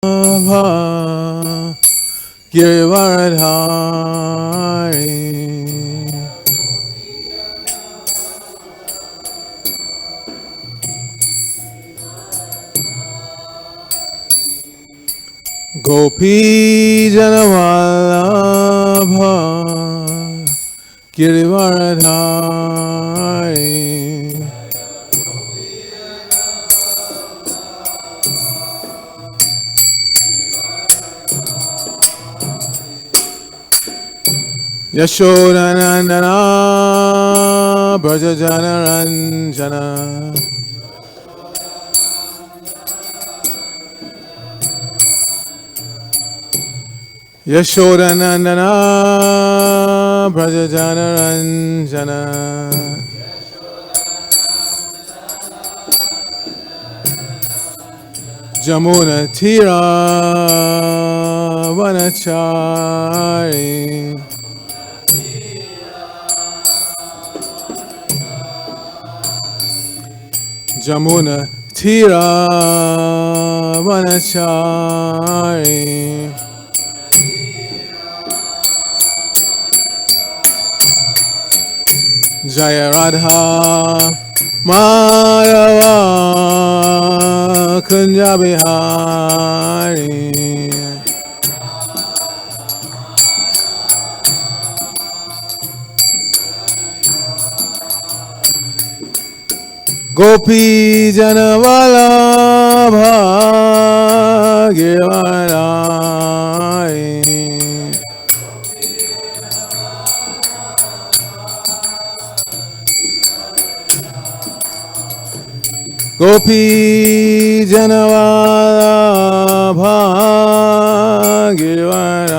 Giridvaradhari Gopi Janavallabha Giridvaradhari Yashodanandana Brajajanaranjana Yashodanandana Brajajanaranjana Jamuna Tira Vanachari Jamuna Tira Vanachari Jaya Radha Madhava Kunja Bihari Gopi Janavallabha Giridvaradhari Gopi Janavallabha Giridvaradhari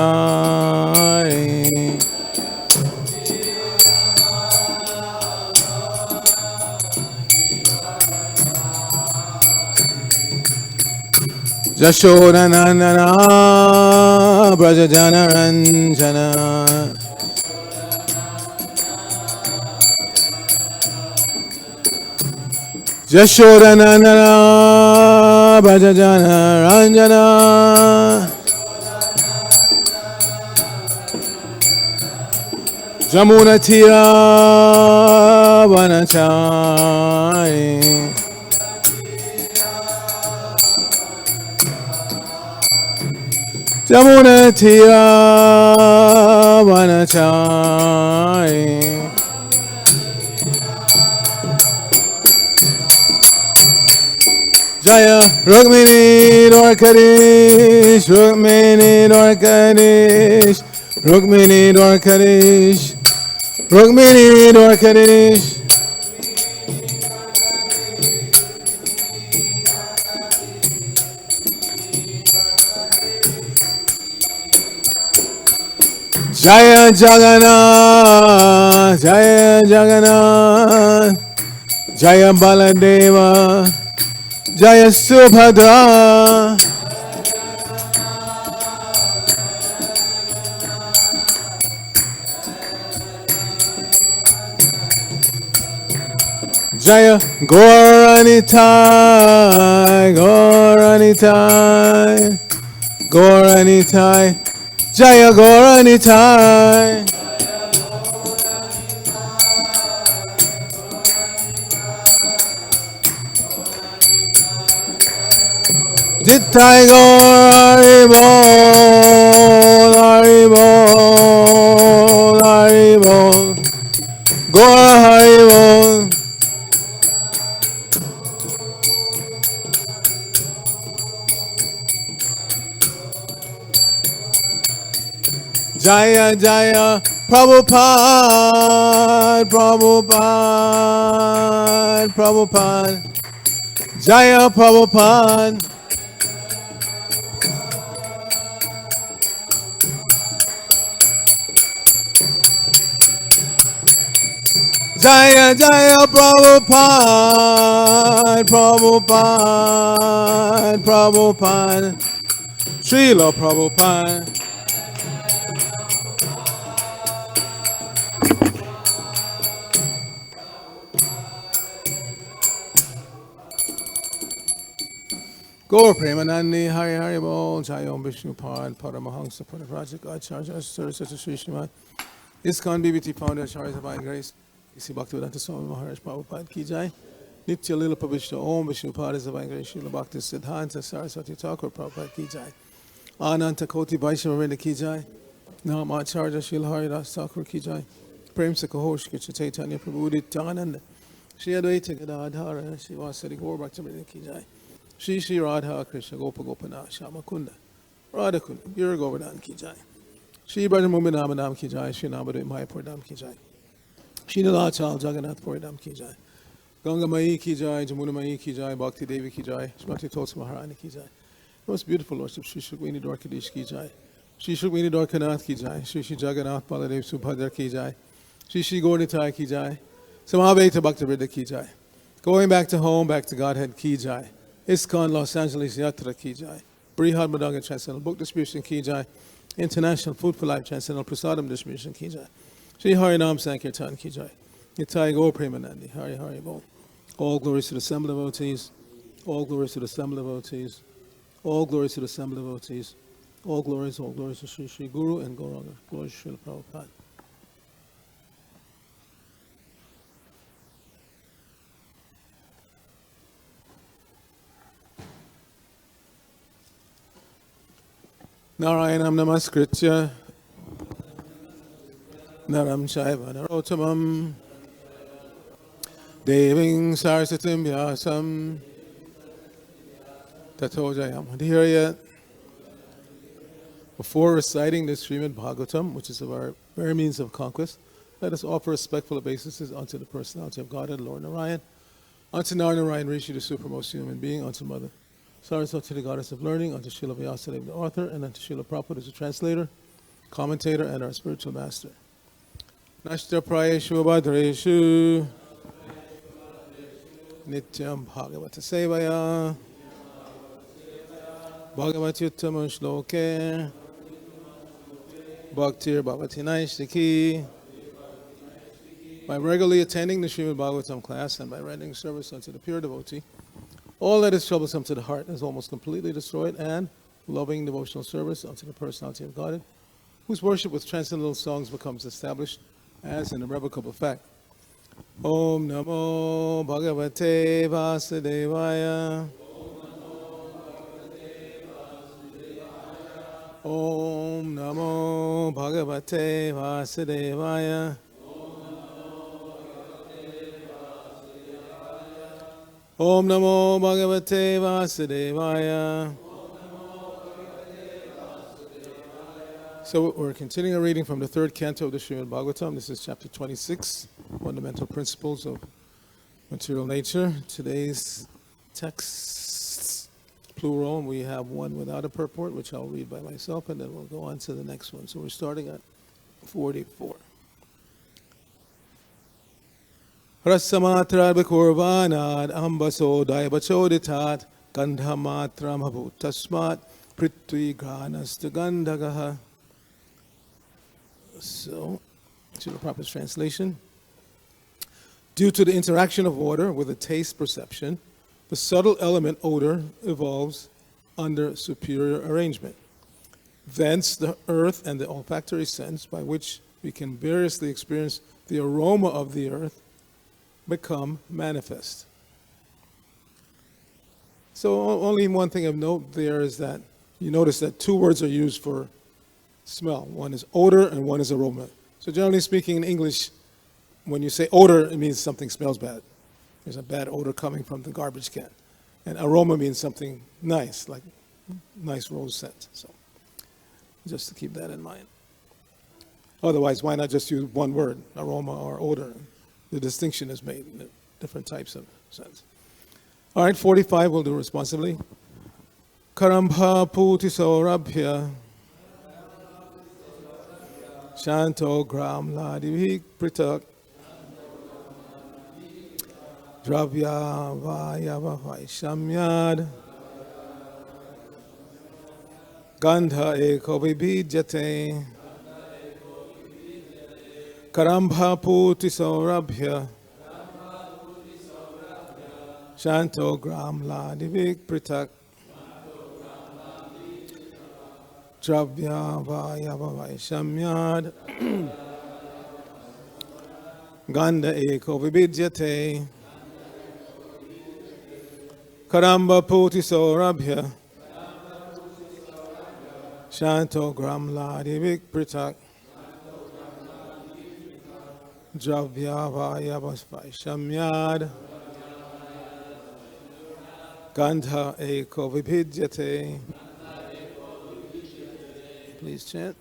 Yashodanandana Brajajanaranjana Yashodanandana Brajajanaranjana Jamuna Tira Vanachari Jamuna Tira Vanachari Jaya Rukmini Dwarkadish Rukmini Dwarkadish Rukmini Dwarkadish Rukmini Dwarkadish Jaya Jagannath Jaya Jagannath Jaya Baladeva Jaya Subhadra Jaya Gauranitai Gauranitai Gauranitai Jaya Gauranitai Jittai Gaur Haribol Haribol Haribol Gaur Haribol Jaya Jaya Prabhupada Prabhupada Prabhupada Jaya Prabhupada Jaya Jaya Prabhupada Prabhupada Prabhupada Srila Prabhupada Gaur Premanandi Hari Hari Bol Jayom Vishnupad Paramahansa Pradipajik Acharya Saraswati Sri Srimad ISKCON BBT Founder Acharya Divine Grace Isi Bhaktivedanta Swami Maharaj Prabhupada Ki Jai Nitya Lila Pavishta Om Vishnupad is Divine Grace Srila Bhakti Siddhanta Saraswati Thakur Prabhupada Ki Jai Ananta Koti Vaishnava Ki Jai Nam Acharya Srila Haridas Thakur Ki Jai Prem Sakahosh Kicha Chaitanya Prabhu Nityananda Shri Advaita Gadadhara Shri Vasari Gaur Bhaktivedanta Ki Jai Shri Shri Radha Krishna Gopa Gopana Shama Kunda Radha Kunda Giri Govardhan Ki Jai Shri Brajamumbi Namadam Ki Jai Shri Nabadoi Mayapur Dham Ki Jai Shri Nilachal Jagannath Puri Dham Ki Jai Ganga Mai Ki Jai Jamuna Mai Ki Jai Bhakti Devi Ki Jai Srimati Tulsi Maharani Ki Jai Most beautiful worship Shri Shukmini Dwarkadish Ki Jai Shri Shukmini Dwarkanath Ki Jai Shri Shri Jagannath Baladev Subhadra Ki Jai Shri Shri Gaurnitai Ki Jai Samaveta Bhaktivinoda Ki Jai Going back to home, back to Godhead Ki Jai ISKCON Los Angeles Yatra Ki Jai Brihad Madanga Transcendental Book Distribution Ki Jai International Food for Life Transcendental Prasadam Distribution Ki Jai Shri Harinam Sankirtan Ki Jai Nitai Gaur Premanandi Hari Hari Bol. All glories to the assembled devotees. All glories to the assembled devotees. All glories to the assembled devotees. All glories to Sri Sri Guru and Gauranga. Glory to Srila Prabhupada. Narayanam Namaskritya Naram Shaiva Narottamam Deving Saraswatim Vyasam Tato Jayam Adhirayat. Before reciting the Srimad Bhagavatam, which is of our very means of conquest, let us offer respectful obeisances unto the personality of God and Lord Narayan, unto Narayan Rishi, the supermost human being, unto Mother Saraswati, the goddess of learning, unto Srila Vyasadeva, the author, and unto Srila Prabhupada, as the translator, commentator, and our spiritual master. Nashtra Prayeshu Bhadreshu Nityam Bhagavata Sevaya Bhagavati Uttama Shloke Bhaktir Bhavati Naishtiki. By regularly attending the Srimad Bhagavatam class and by rendering service unto the pure devotee, all that is troublesome to the heart is almost completely destroyed, and loving devotional service unto the personality of Godhead, whose worship with transcendental songs becomes established as an irrevocable fact. Om Namo Bhagavate Vasudevaya. Om Namo Bhagavate Vasudevaya. Om Namo Bhagavate Vasudevaya. So we're continuing our reading from the third canto of the Srimad Bhagavatam. This is chapter 26, Fundamental Principles of Material Nature. Today's text, plural, and we have one without a purport, which I'll read by myself, and then we'll go on to the next one. So we're starting at 44. Rasa-mātrād vikurvāṇād ambhaso daiva-coditāt gandha-mātram abhūt tasmāt pṛthvī ghrāṇas to gandhagaḥ. So, to the proper translation. Due to the interaction of water with the taste perception, the subtle element odor evolves under superior arrangement. Thence, the earth and the olfactory sense, by which we can variously experience the aroma of the earth, become manifest. So only one thing of note there is that you notice that two words are used for smell. One is odor and one is aroma. So generally speaking in English, when you say odor, it means something smells bad. There's a bad odor coming from the garbage can. And aroma means something nice, like nice rose scent. So just to keep that in mind. Otherwise, why not just use one word, aroma or odor? The distinction is made in different types of sense. All right, 45 we'll do responsibly. Karambha-pūti-saurabhya śāntogrāmlādibhiḥ pṛthak dravyāvayava-vaiṣamyād gandha-gaḥ karambha-pūti-saurabhya śāntogrāmlādibhiḥ pṛthak dravyāvayava-vaiṣamyād gandha-vibhidyate karambha-pūti-saurabhya śāntogrāmlādibhiḥ pṛthak dravyāvayava-vaiṣamyād gandha-vibhidyate. Please chant.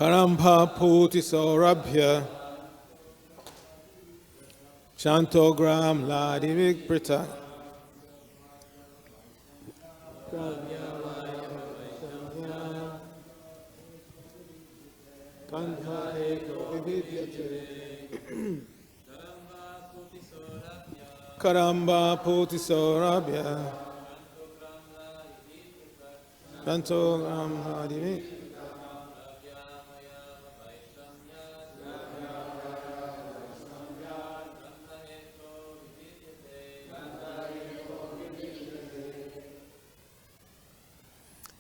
karambha-pūti-saurabhya śāntogrāmlādibhiḥ pṛthak dravyāvayava-vaiṣamyād gandha-gaḥ karambha-pūti-saurabhya śāntogrāmlādibhiḥ.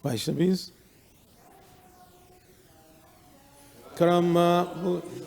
Vaishnavis, karambha-pūti.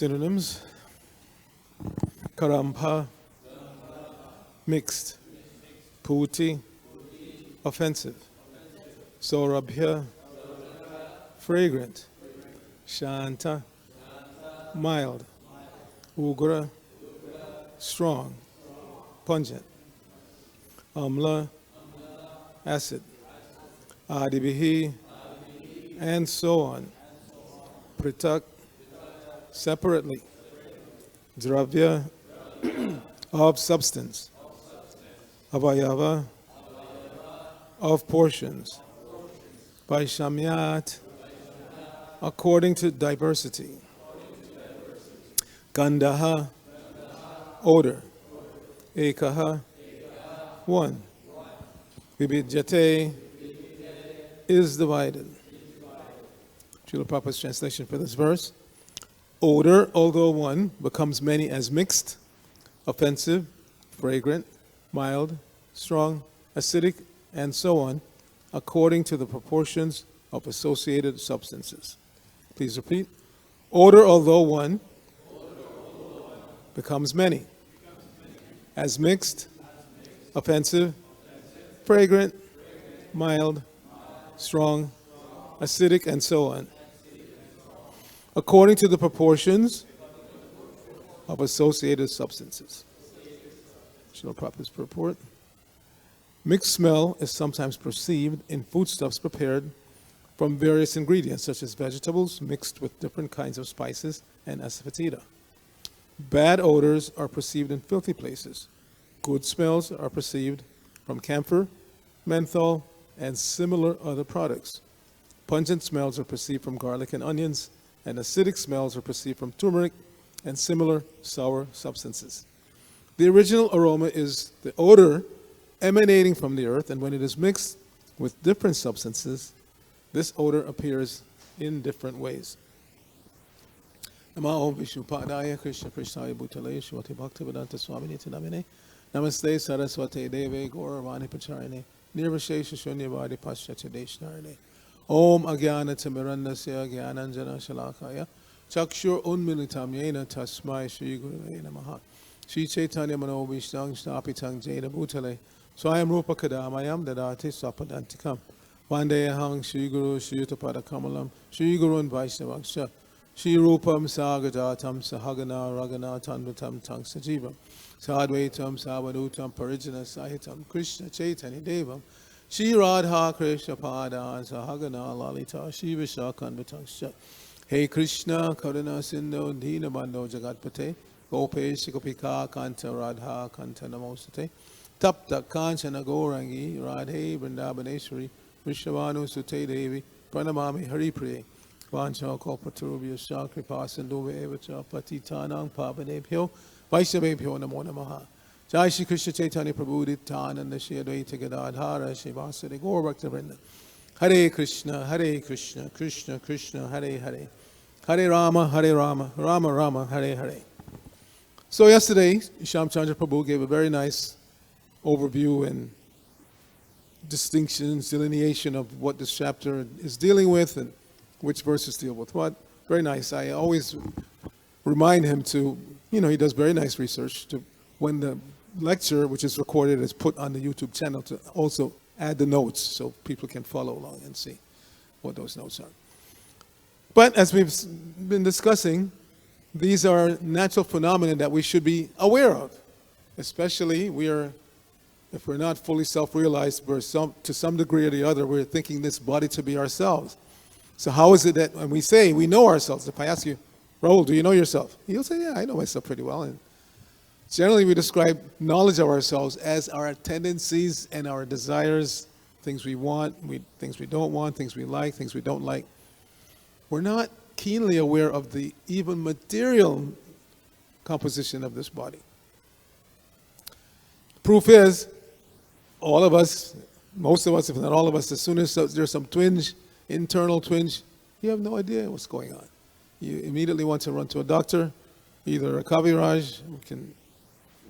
Synonyms: karambha, mixed; pūti, offensive; saurabhya, fragrant; śānta, mild; ugra, strong, pungent; amla, acid; adibhiḥ, and so on; pṛthak, separately; dravya, of substance; avayava, of portions; vaiṣamyād, according to diversity; gandha-gaḥ, odor; ekaha, one; vibhidyate, is divided. Srila Prabhupada's translation for this verse: odor, although one, becomes many as mixed, offensive, fragrant, mild, strong, acidic, and so on, according to the proportions of associated substances. Please repeat. Odor, although one, becomes many as mixed, offensive, fragrant, mild, strong, acidic, and so on, according to the proportions of associated substances. Srila Prabhupada's purport. Mixed smell is sometimes perceived in foodstuffs prepared from various ingredients, such as vegetables mixed with different kinds of spices and asafoetida. Bad odors are perceived in filthy places. Good smells are perceived from camphor, menthol, and similar other products. Pungent smells are perceived from garlic and onions, and acidic smells are perceived from turmeric and similar sour substances. The original aroma is the odor emanating from the earth, and when it is mixed with different substances, this odor appears in different ways. Namo Vishnupadaya Krishna Prishnaye Bhutale Shrimati Bhaktivedanta Swamini Namine Namaste Saraswate Deve Gauravani Pacharine Nirvashesha Shunyavadi Paschatya Deshnarine Om Agyana Timirannasya Gyananjana Shalakaya Chakshur Unmilitam Yena Tasmai Shri Gurave Namaha Shri Chaitanya Mano Vishnang Snapitang Jada Bhutale. Swayam Rupa Kadamayam Dadati Swapadantikam. Vandeyahang Shri Guru Shri Yuttapada Kamalam Shri Gurun Vaishnavaksha Shri Rupam Sagadatam Sahagana Ragana Tanvatam Tang Sajivam Sadvaitam Savadutam Parijana Sahitam Krishna Chaitanya Devam Shri Radha Krishna Pada Sahagana Lalita Shri Vishakanvatangsha. Hey Krishna Karuna Sindhu Dina Bandho Jagatpate Gopesh Gopika Kanta Radha Kanta Namostate Tapta Kanchana Gourangi Radhe Vrindavaneshwari Vishavanu Sute Devi Pranamami Haripriye Vancha Kalpatarubhya Kripa Sindhuva Evacha Patitanang Pavanebhyo Vaishnavebhyo Namo Namaha. Jai Shri Krishna Chaitanya Prabhu Nityananda Shri Advaita Gadadhara Shri Vasudeva Gaur Bhaktivinoda. Hare Krishna Krishna Krishna Hare Hare Hare Rama Rama Rama Hare Hare. So yesterday Shyamchandra Prabhu gave a very nice overview and distinctions, delineation of what this chapter is dealing with and which verses deal with what. Very nice. I always remind him to, he does very nice research, to when the lecture, which is recorded, is put on the YouTube channel, to also add the notes so people can follow along and see what those notes are. But as we've been discussing, these are natural phenomena that we should be aware of, especially if we're not fully self-realized, to some degree or the other, we're thinking this body to be ourselves. So how is it that when we say we know ourselves, if I ask you, Rahul, do you know yourself? You'll say, yeah, I know myself pretty well. And generally we describe knowledge of ourselves as our tendencies and our desires, things we want, things we don't want, things we like, things we don't like. We're not keenly aware of the even material composition of this body. Proof is, all of us, most of us, if not all of us, as soon as there's some twinge, internal twinge, you have no idea what's going on. You immediately want to run to a doctor, either a Kaviraj, who can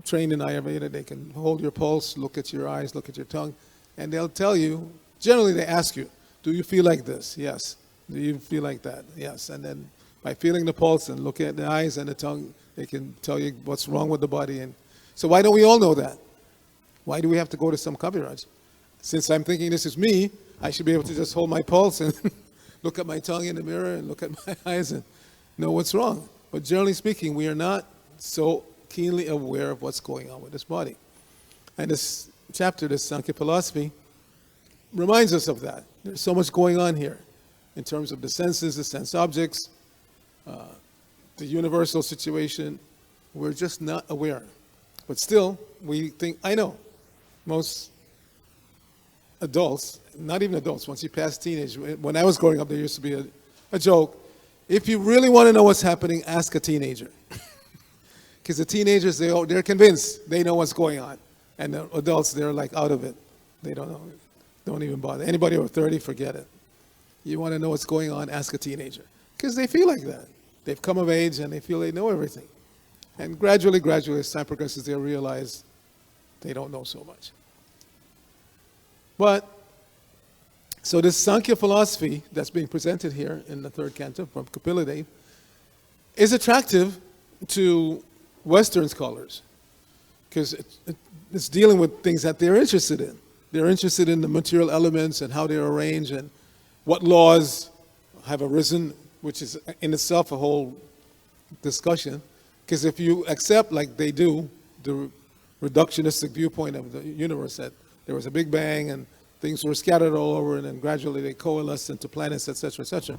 train in Ayurveda, they can hold your pulse, look at your eyes, look at your tongue, and they'll tell you, generally they ask you, do you feel like this? Yes. Do you feel like that? Yes. And then by feeling the pulse and looking at the eyes and the tongue, they can tell you what's wrong with the body. And so why don't we all know that? Why do we have to go to some Kaviraj? Since I'm thinking this is me, I should be able to just hold my pulse and look at my tongue in the mirror and look at my eyes and know what's wrong. But generally speaking, we are not so keenly aware of what's going on with this body. And this chapter, this Sankhya philosophy, reminds us of that. There's so much going on here in terms of the senses, the sense objects, the universal situation. We're just not aware. But still, we think, I know. Most adults, not even adults, once you pass teenage, when I was growing up, there used to be a joke. If you really want to know what's happening, ask a teenager. Because the teenagers, they're convinced they know what's going on. And the adults, they're like out of it. They don't know. Don't even bother. Anybody over 30, forget it. You want to know what's going on, ask a teenager. Because they feel like that. They've come of age and they feel they know everything. And gradually, as time progresses, they'll realize they don't know so much. But, so this Sankhya philosophy that's being presented here in the third canto from Kapila is attractive to Western scholars because it's dealing with things that they're interested in. They're interested in the material elements and how they're arranged and what laws have arisen, which is in itself a whole discussion. Because if you accept, like they do, the reductionistic viewpoint of the universe, that there was a big bang and things were scattered all over and then gradually they coalesced into planets, etc., etc.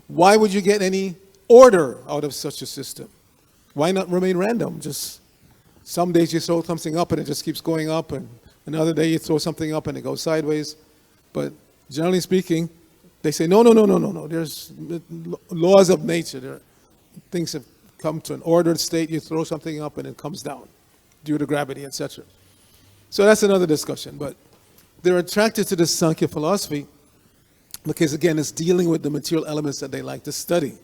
Why would you get any order out of such a system? Why not remain random? Just some days you throw something up and it just keeps going up, and another day you throw something up and it goes sideways. But generally speaking, they say, no. There's laws of nature. Things have come to an ordered state. You throw something up and it comes down due to gravity, etc. So that's another discussion. But they're attracted to this Sankhya philosophy because, again, it's dealing with the material elements that they like to study.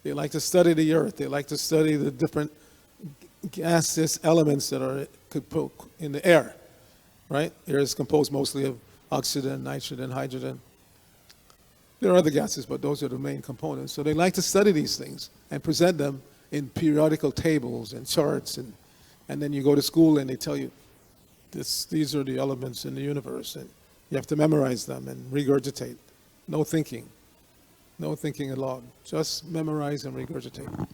They like to study the earth. They like to study the different gaseous elements that are in the air, right? Air is composed mostly of oxygen, nitrogen, hydrogen. There are other gases, but those are the main components. So they like to study these things and present them in periodical tables and charts and And then you go to school and they tell you, these are the elements in the universe, and you have to memorize them and regurgitate. No thinking. No thinking at all. Just memorize and regurgitate.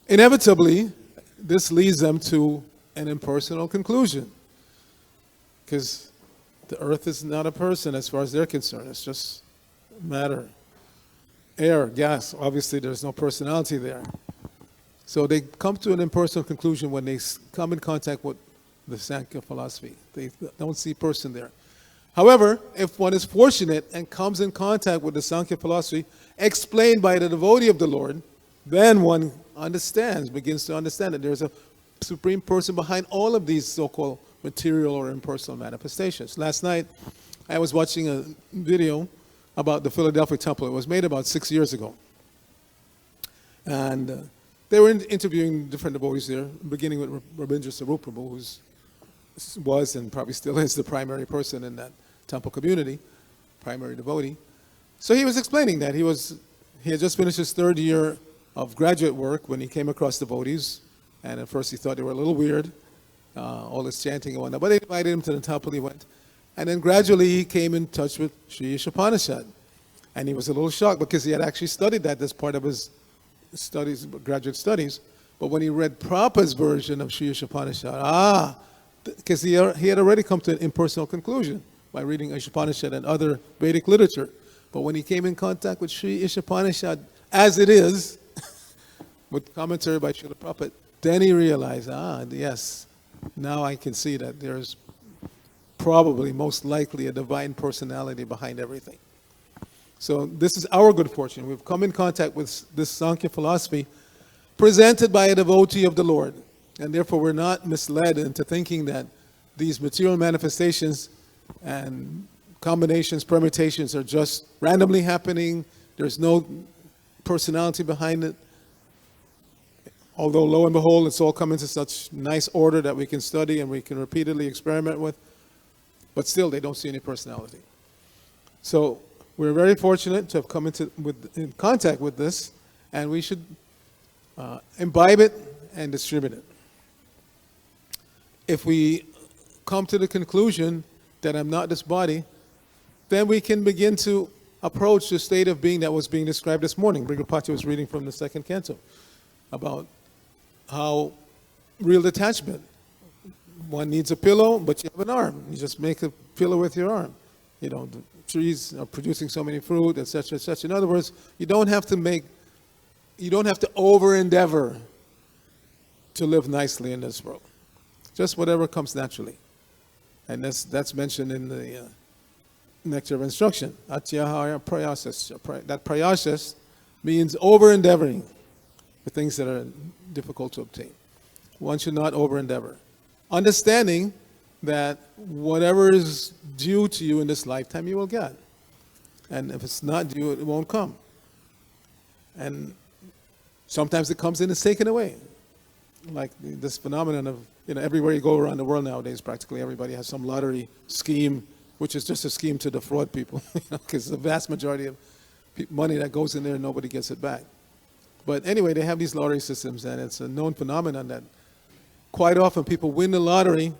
Inevitably, this leads them to an impersonal conclusion. Because the earth is not a person as far as they're concerned. It's just matter. Air, gas, obviously there's no personality there. So they come to an impersonal conclusion when they come in contact with the Sankhya philosophy. They don't see person there. However, if one is fortunate and comes in contact with the Sankhya philosophy explained by the devotee of the Lord, then one begins to understand that there's a supreme person behind all of these so-called material or impersonal manifestations. Last night, I was watching a video about the Philadelphia temple. It was made about 6 years ago. And they were interviewing different devotees there, beginning with Rabindra Prabhu, who was and probably still is the primary person in that temple community, primary devotee. So he was explaining that he had just finished his 3rd year of graduate work when he came across devotees. And at first he thought they were a little weird, all this chanting and whatnot. But they invited him to the temple, he went. And then gradually he came in touch with Sri Ishapanishad. And he was a little shocked because he had actually studied that as part of his studies, graduate studies. But when he read Prabhupada's version of Sri Ishapanishad, because he had already come to an impersonal conclusion by reading Ishapanishad and other Vedic literature. But when he came in contact with Sri Ishapanishad as it is, with commentary by Srila Prabhupada, then he realized, yes, now I can see that there's probably, most likely, a divine personality behind everything. So this is our good fortune. We've come in contact with this Sankhya philosophy presented by a devotee of the Lord. And therefore we're not misled into thinking that these material manifestations and combinations, permutations are just randomly happening. There's no personality behind it. Although, lo and behold, it's all come into such nice order that we can study and we can repeatedly experiment with. But still, they don't see any personality. So we're very fortunate to have come in contact with this, and we should imbibe it and distribute it. If we come to the conclusion that I'm not this body, then we can begin to approach the state of being that was being described this morning. Brigapati was reading from the 2nd canto about how real detachment. One needs a pillow, but you have an arm. You just make a pillow with your arm. You know, the trees are producing so many fruit, etc., etc. In other words, you don't have to over-endeavor to live nicely in this world. Just whatever comes naturally. And that's mentioned in the Nectar of Instruction. Atyahara prayasas. That prayasas means over-endeavoring for things that are difficult to obtain. One should not over-endeavor. Understanding that whatever is due to you in this lifetime, you will get. And if it's not due, it won't come. And sometimes it comes in and is taken away. Like this phenomenon of, everywhere you go around the world nowadays, practically everybody has some lottery scheme, which is just a scheme to defraud people, because the vast majority of money that goes in there, nobody gets it back. But anyway, they have these lottery systems, and it's a known phenomenon that quite often people win the lottery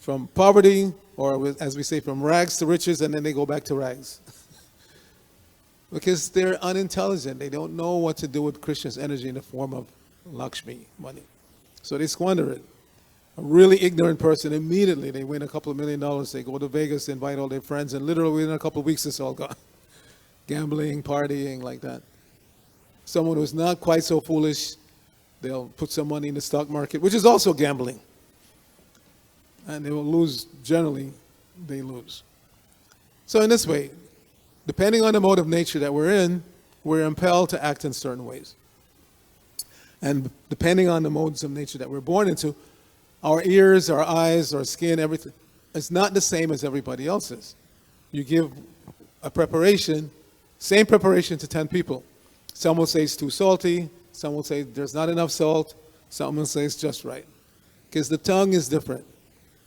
from poverty, or as we say, from rags to riches, and then they go back to rags. Because they're unintelligent. They don't know what to do with Krishna's energy in the form of Lakshmi, money. So they squander it. A really ignorant person, immediately they win a couple of $1 million. They go to Vegas, they invite all their friends, and literally within a couple of weeks it's all gone. Gambling, partying, like that. Someone who's not quite so foolish, they'll put some money in the stock market, which is also gambling. And they will lose, generally, they lose. So in this way, depending on the mode of nature that we're in, we're impelled to act in certain ways. And depending on the modes of nature that we're born into, our ears, our eyes, our skin, everything, it's not the same as everybody else's. You give a preparation, same preparation to 10 people. Some will say it's too salty, some will say there's not enough salt, some will say it's just right. Because the tongue is different.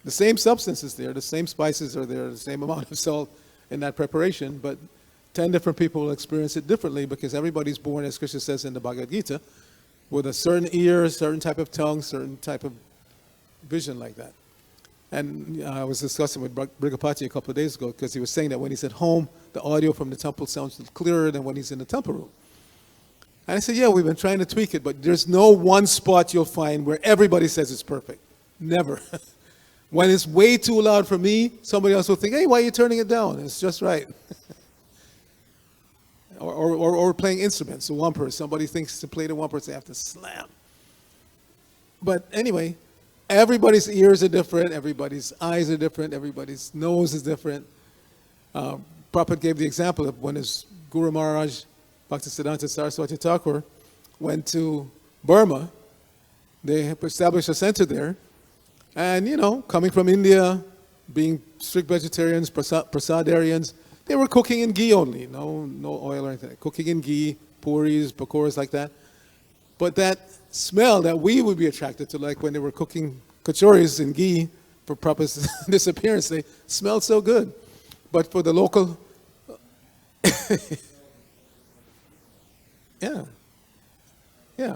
The same substance is there, the same spices are there, the same amount of salt in that preparation, but 10 different people will experience it differently because everybody's born, as Krishna says in the Bhagavad Gita, with a certain ear, certain type of tongue, certain type of vision like that. And I was discussing with Brigapati a couple of days ago because he was saying that when he's at home, the audio from the temple sounds clearer than when he's in the temple room. And I said, yeah, we've been trying to tweak it, but there's no one spot you'll find where everybody says it's perfect. Never. When it's way too loud for me, somebody else will think, hey, why are you turning it down? It's just right. or playing instruments. So one person, somebody thinks to play the one person, they have to slam. But anyway, everybody's ears are different, everybody's eyes are different, everybody's nose is different. Prabhupada gave the example of when his Guru Maharaj, Bhaktisiddhanta Saraswati Thakur, went to Burma. They established a center there. And, you know, coming from India, being strict vegetarians, prasadarians, they were cooking in ghee only, no oil or anything. Cooking in ghee, puris, pakoras like that. But that smell that we would be attracted to, like when they were cooking kachoris in ghee for Prabhupada's disappearance, they smelled so good. But for the local,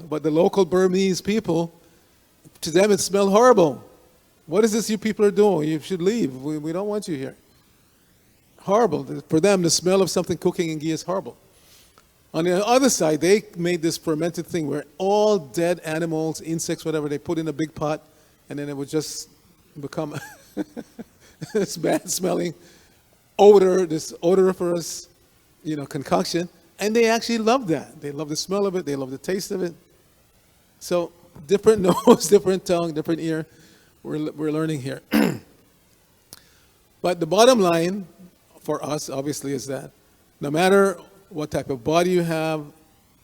but the local Burmese people, to them it smelled horrible. What is this you people are doing? You should leave. We don't want you here. Horrible. For them, the smell of something cooking in ghee is horrible. On the other side, they made this fermented thing where all dead animals, insects, whatever, they put in a big pot, and then it would just become this bad-smelling odor, this odoriferous, concoction. And they actually love that. They love the smell of it. They love the taste of it. So different nose, different tongue, different ear. We're learning here. But the bottom line for us, obviously, is that no matter what type of body you have,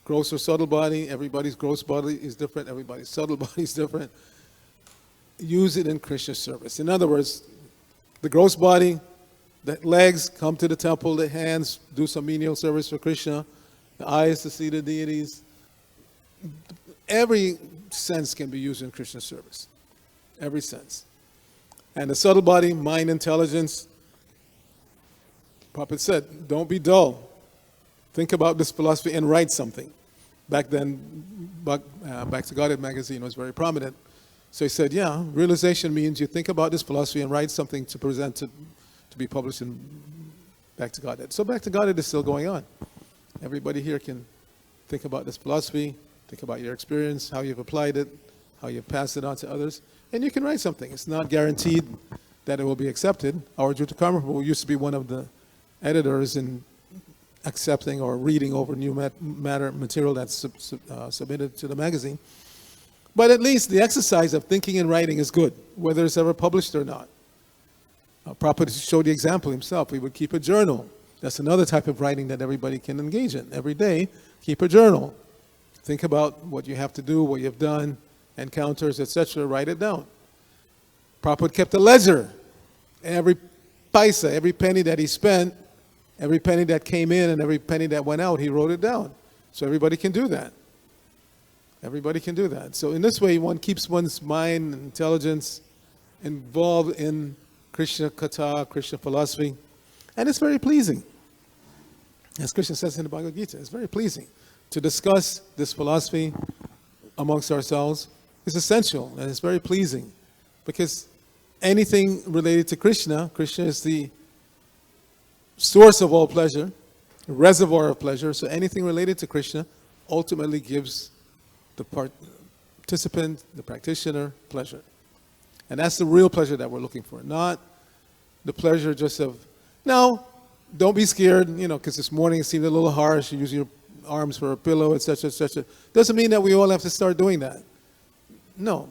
gross or subtle body, everybody's gross body is different, everybody's subtle body is different. Use it in Krishna service. In other words, the gross body, the legs come to the temple, the hands do some menial service for Krishna, the eyes to see the deities. Every sense can be used in Krishna service. Every sense. And the subtle body, mind, intelligence, Prabhupada said, don't be dull. Think about this philosophy and write something. Back then, Back to Godhead magazine was very prominent. So he said, yeah, realization means you think about this philosophy and write something to present to be published in Back to Godhead. So Back to Godhead is still going on. Everybody here can think about this philosophy, think about your experience, how you've applied it, how you've passed it on to others, and you can write something. It's not guaranteed that it will be accepted. Our karambha-pūti used to be one of the editors in accepting or reading over new material that's submitted to the magazine. But at least the exercise of thinking and writing is good, whether it's ever published or not. Prabhupada showed the example himself. He would keep a journal. That's another type of writing that everybody can engage in. Every day, keep a journal. Think about what you have to do, what you've done, encounters, etc. Write it down. Prabhupada kept a ledger. Every paisa, every penny that he spent, every penny that came in and every penny that went out, he wrote it down. So everybody can do that. Everybody can do that. So in this way, one keeps one's mind and intelligence involved in Krishna Katha, Krishna philosophy. And it's very pleasing. As Krishna says in the Bhagavad Gita, it's very pleasing to discuss this philosophy amongst ourselves. It's essential and it's very pleasing because anything related to Krishna, Krishna is the source of all pleasure, reservoir of pleasure. So anything related to Krishna ultimately gives the participant, the practitioner, pleasure. And that's the real pleasure that we're looking for, not the pleasure just of, now, don't be scared, because this morning it seemed a little harsh, you use your arms for a pillow, etc., etc. Doesn't mean that we all have to start doing that. No.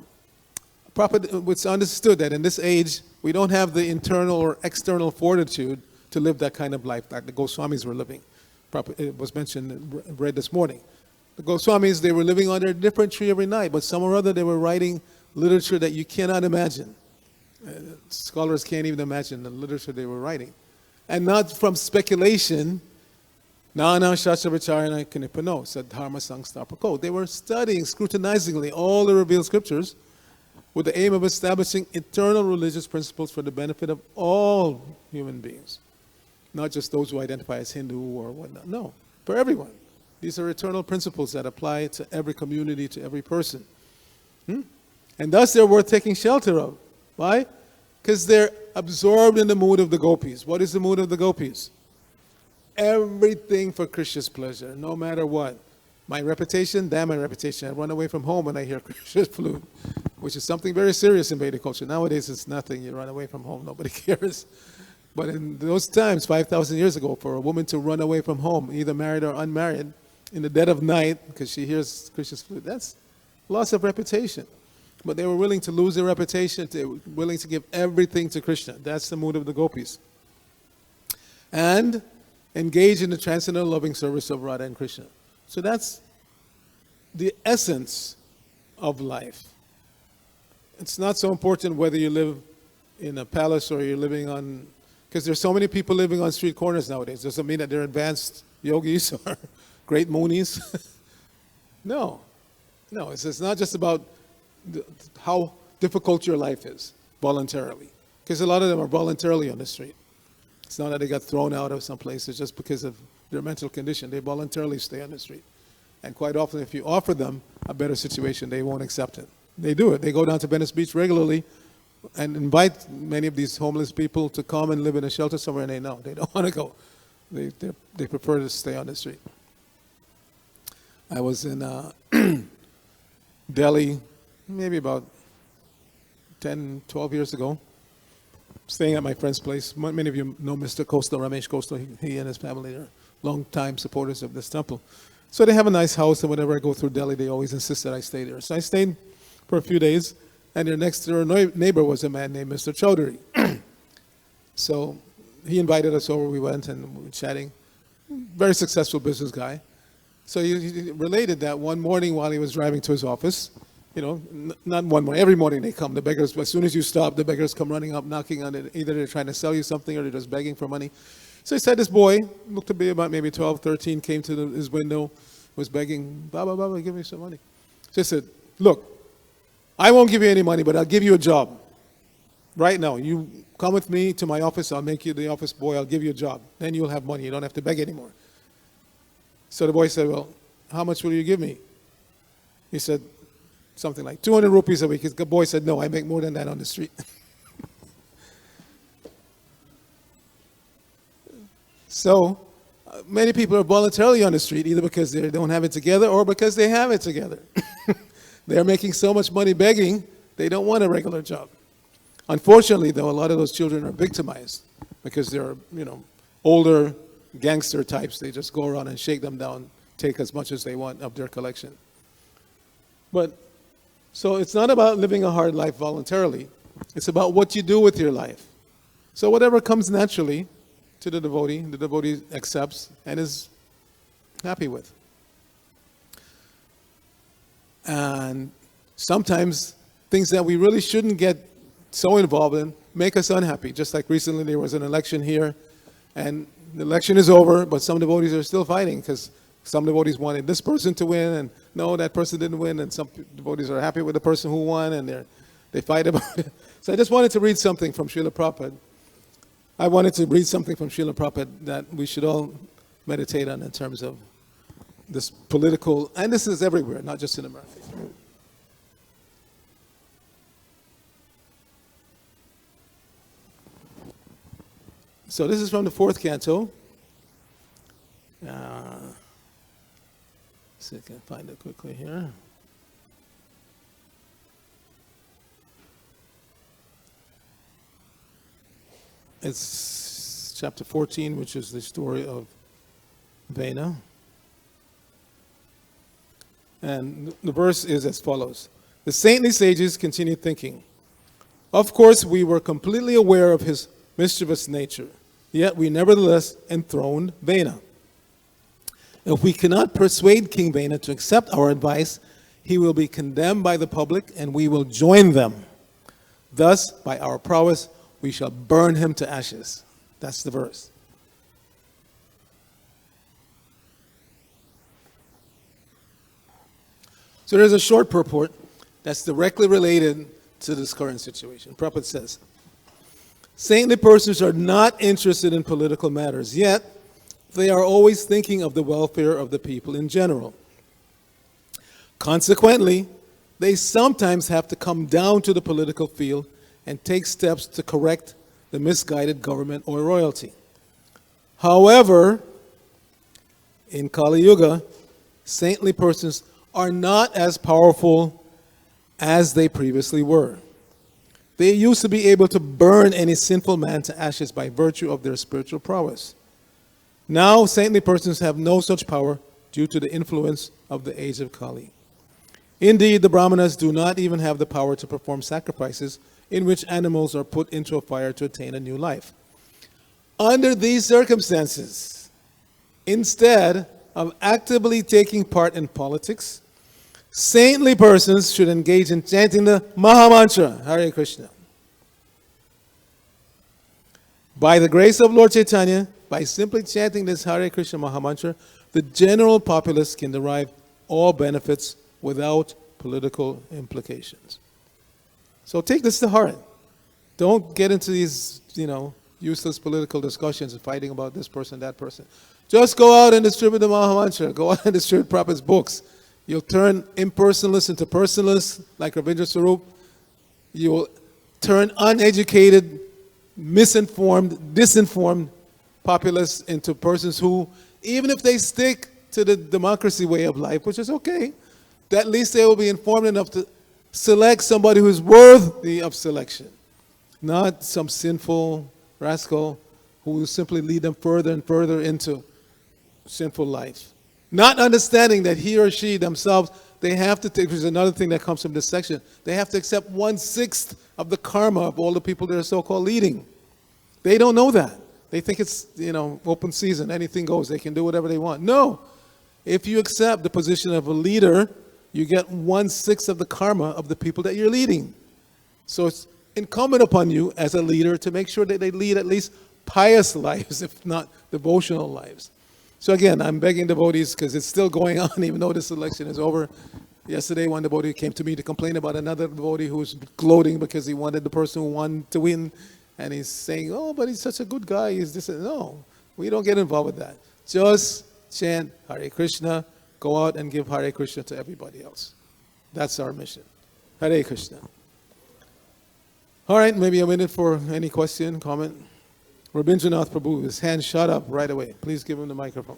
Prabhupada, it's understood that in this age, we don't have the internal or external fortitude to live that kind of life like the Goswamis were living. It was mentioned, read this morning. The Goswamis, they were living under a different tree every night, but some or other they were writing literature that you cannot imagine. Scholars can't even imagine the literature they were writing. And not from speculation, Nana Shastra Vicharana Kanipano, said Dharma Sangstapako. They were studying scrutinizingly all the revealed scriptures with the aim of establishing eternal religious principles for the benefit of all human beings. Not just those who identify as Hindu or whatnot. No, for everyone. These are eternal principles that apply to every community, to every person. And thus they're worth taking shelter of. Why? Because they're absorbed in the mood of the gopis. What is the mood of the gopis? Everything for Krishna's pleasure, no matter what. My reputation, damn my reputation. I run away from home when I hear Krishna's flute, which is something very serious in Vedic culture. Nowadays it's nothing. You run away from home, nobody cares. But in those times, 5,000 years ago, for a woman to run away from home, either married or unmarried, in the dead of night, because she hears Krishna's flute, that's loss of reputation. But they were willing to lose their reputation. They were willing to give everything to Krishna. That's the mood of the gopis. And engage in the transcendental loving service of Radha and Krishna. So that's the essence of life. It's not so important whether you live in a palace or you're living on, because there's so many people living on street corners nowadays. Doesn't mean that they're advanced yogis or great munis. No, it's not just about how difficult your life is voluntarily, because a lot of them are voluntarily on the street. It's not that they got thrown out of some places just because of their mental condition. They voluntarily stay on the street. And quite often, if you offer them a better situation, they won't accept it. They do it. They go down to Venice Beach regularly and invite many of these homeless people to come and live in a shelter somewhere, and they know. They don't want to go. They prefer to stay on the street. I was in Delhi maybe about 10, 12 years ago, staying at my friend's place. Many of you know Mr. Coastal, Ramesh Coastal. He and his family are long-time supporters of this temple. So they have a nice house, and whenever I go through Delhi, they always insist that I stay there. So I stayed for a few days, and their next door neighbor was a man named Mr. Chaudhary. So he invited us over. We went and we were chatting. Very successful business guy. So he related that one morning while he was driving to his office, not one morning, every morning they come. The beggars, as soon as you stop, the beggars come running up, knocking on it. Either they're trying to sell you something or they're just begging for money. So he said this boy, looked to be about maybe 12, 13, came to his window, was begging, Baba, Baba, give me some money. So he said, look, I won't give you any money, but I'll give you a job. Right now, you come with me to my office, I'll make you the office boy, I'll give you a job. Then you'll have money, you don't have to beg anymore. So the boy said, well, how much will you give me? He said, something like 200 rupees a week. The boy said, no, I make more than that on the street. So many people are voluntarily on the street, either because they don't have it together or because they have it together. They're making so much money begging, they don't want a regular job. Unfortunately, though, a lot of those children are victimized because they're, older gangster types. They just go around and shake them down, take as much as they want of their collection. But so it's not about living a hard life voluntarily. It's about what you do with your life. So whatever comes naturally to the devotee accepts and is happy with. And sometimes things that we really shouldn't get so involved in make us unhappy. Just like recently there was an election here, and the election is over, but some devotees are still fighting because some devotees wanted this person to win, and no, that person didn't win, and some devotees are happy with the person who won, and they fight about it. So I just wanted to read something from Srila Prabhupada. I wanted to read something from Srila Prabhupada that we should all meditate on in terms of this political, and this is everywhere, not just in America. So this is from the 4th canto. See if I can find it quickly here. It's chapter 14, which is the story of Vena. And the verse is as follows. The saintly sages continued thinking, of course we were completely aware of his mischievous nature, yet we nevertheless enthroned Vena. If we cannot persuade King Vena to accept our advice, he will be condemned by the public and we will join them. Thus, by our prowess, we shall burn him to ashes. That's the verse. So there's a short purport that's directly related to this current situation. Prabhupada says, saintly persons are not interested in political matters, yet they are always thinking of the welfare of the people in general. Consequently, they sometimes have to come down to the political field and take steps to correct the misguided government or royalty. However, in Kali Yuga, saintly persons are not as powerful as they previously were. They used to be able to burn any sinful man to ashes by virtue of their spiritual prowess. Now, saintly persons have no such power due to the influence of the age of Kali. Indeed, the Brahmanas do not even have the power to perform sacrifices in which animals are put into a fire to attain a new life. Under these circumstances, instead of actively taking part in politics, saintly persons should engage in chanting the Mahamantra, Hare Krishna. By the grace of Lord Chaitanya, by simply chanting this Hare Krishna Mahamantra, the general populace can derive all benefits without political implications. So take this to heart. Don't get into these, useless political discussions and fighting about this person, that person. Just go out and distribute the Mahamantra. Go out and distribute Prabhupada's books. You'll turn impersonalists into personalists, like Ravindra Swarup. You will turn uneducated, misinformed, disinformed populace into persons who, even if they stick to the democracy way of life, which is okay, at least they will be informed enough to select somebody who is worthy of selection, not some sinful rascal who will simply lead them further and further into sinful life. Not understanding that he or she themselves, they have to take, which is another thing that comes from this section, they have to accept 1/6 of the karma of all the people they're so-called leading. They don't know that. They think it's, open season, anything goes, they can do whatever they want. No. If you accept the position of a leader, you get 1/6 of the karma of the people that you're leading. So it's incumbent upon you as a leader to make sure that they lead at least pious lives, if not devotional lives. So again, I'm begging devotees, because it's still going on even though this election is over. Yesterday, one devotee came to me to complain about another devotee who was gloating because he wanted the person who won to win. And he's saying, oh, but he's such a good guy. He's this. No, we don't get involved with that. Just chant Hare Krishna. Go out and give Hare Krishna to everybody else. That's our mission. Hare Krishna. All right, maybe a minute for any question, comment. Rabindranath Prabhu, his hand shot up right away. Please give him the microphone.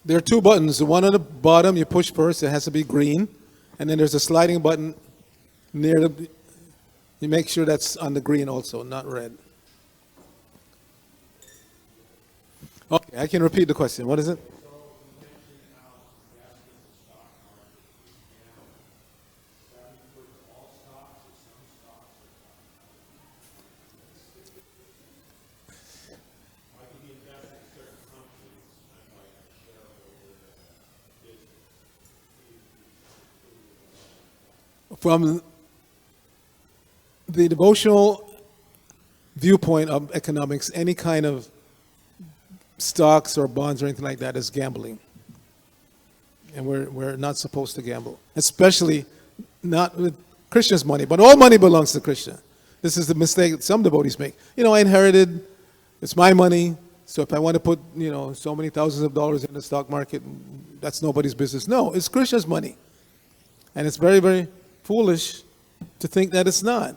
There are two buttons. The one on the bottom you push first, it has to be green. And then there's a sliding button near the, you make sure that's on the green also, not red. Okay, I can repeat the question. What is it? From the devotional viewpoint of economics, any kind of stocks or bonds or anything like that is gambling. And we're not supposed to gamble, especially not with Krishna's money, but all money belongs to Krishna. This is the mistake that some devotees make. I inherited, it's my money, so if I want to put, so many thousands of dollars in the stock market, that's nobody's business. No, it's Krishna's money. And it's very, very foolish to think that it's not.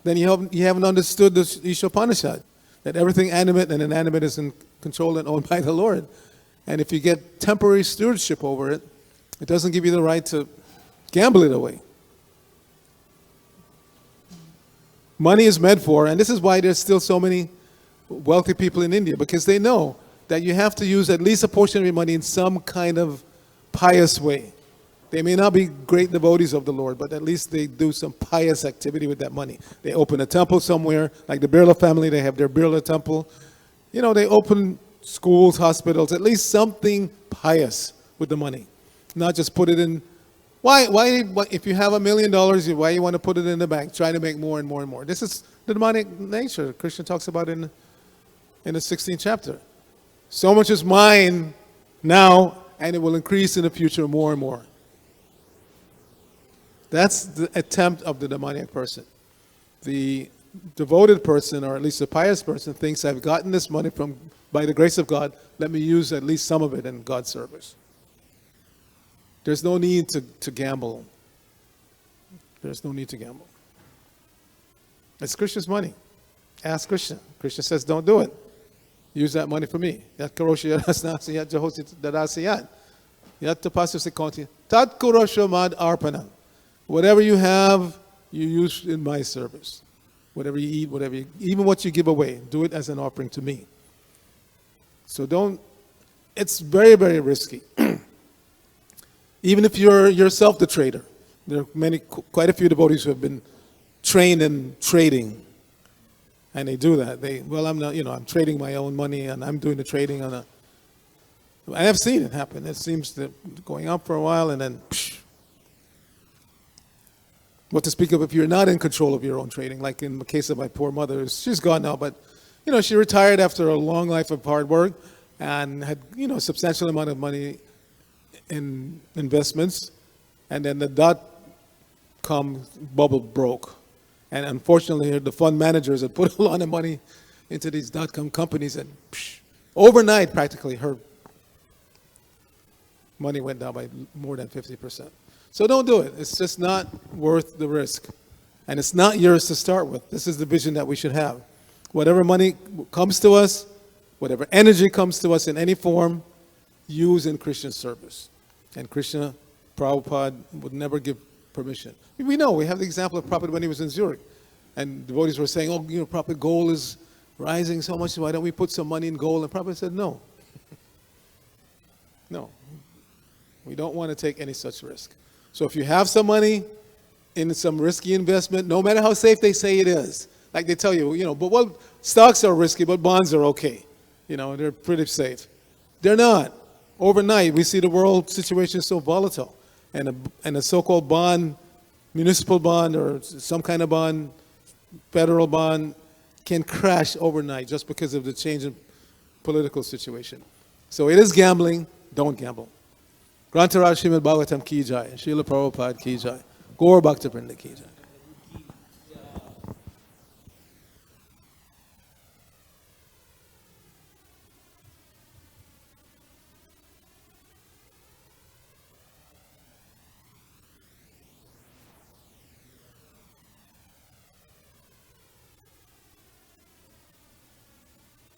Then you haven't understood the Ishopanishad, that everything animate and inanimate is in control and owned by the Lord. And if you get temporary stewardship over it, it doesn't give you the right to gamble it away. Money is meant for, and this is why there's still so many wealthy people in India, because they know that you have to use at least a portion of your money in some kind of pious way. They may not be great devotees of the Lord, but at least they do some pious activity with that money. They open a temple somewhere, like the Birla family, they have their Birla temple. They open schools, hospitals, at least something pious with the money. Not just put it in. Why, if you have $1 million, why you want to put it in the bank? Try to make more and more and more. This is the demonic nature. Krishna talks about in the 16th chapter. So much is mine now, and it will increase in the future more and more. That's the attempt of the demoniac person. The devoted person, or at least the pious person, thinks, I've gotten this money by the grace of God, let me use at least some of it in God's service. There's no need to gamble. There's no need to gamble. It's Krishna's money. Ask Krishna. Krishna says, don't do it. Use that money for me. Yat karosha yarasnasi yat jahosi dadasiyat. Yat tapasya sekonti. Tat kurosha mad arpanam. Whatever you have, you use in my service. Whatever you eat, even what you give away, do it as an offering to me. So it's very, very risky. Even if you're yourself the trader. There are quite a few devotees who have been trained in trading. And they do that. I'm trading my own money and I'm doing the trading I have seen it happen. It seems to going up for a while and then What to speak of if you're not in control of your own trading, like in the case of my poor mother. She's gone now, but she retired after a long life of hard work and had a substantial amount of money in investments, and then the dot-com bubble broke. And unfortunately, the fund managers had put a lot of money into these dot-com companies, and overnight, practically, her money went down by more than 50%. So don't do it. It's just not worth the risk. And it's not yours to start with. This is the vision that we should have. Whatever money comes to us, whatever energy comes to us in any form, use in Christian service. And Krishna, Prabhupada, would never give permission. We know, we have the example of Prabhupada when he was in Zurich. And devotees were saying, Prabhupada, gold is rising so much, why don't we put some money in gold? And Prabhupada said, no. No. We don't want to take any such risk. So if you have some money in some risky investment, no matter how safe they say it is, like they tell you, but stocks are risky, but bonds are okay. They're pretty safe. They're not. Overnight, we see the world situation so volatile. And a so-called bond, municipal bond or some kind of bond, federal bond, can crash overnight just because of the change in political situation. So it is gambling. Don't gamble. Grantaraj Srimad Bhagavatam ki jai, Srila Prabhupada ki jai, Gaur Bhakta Vrinda ki jai.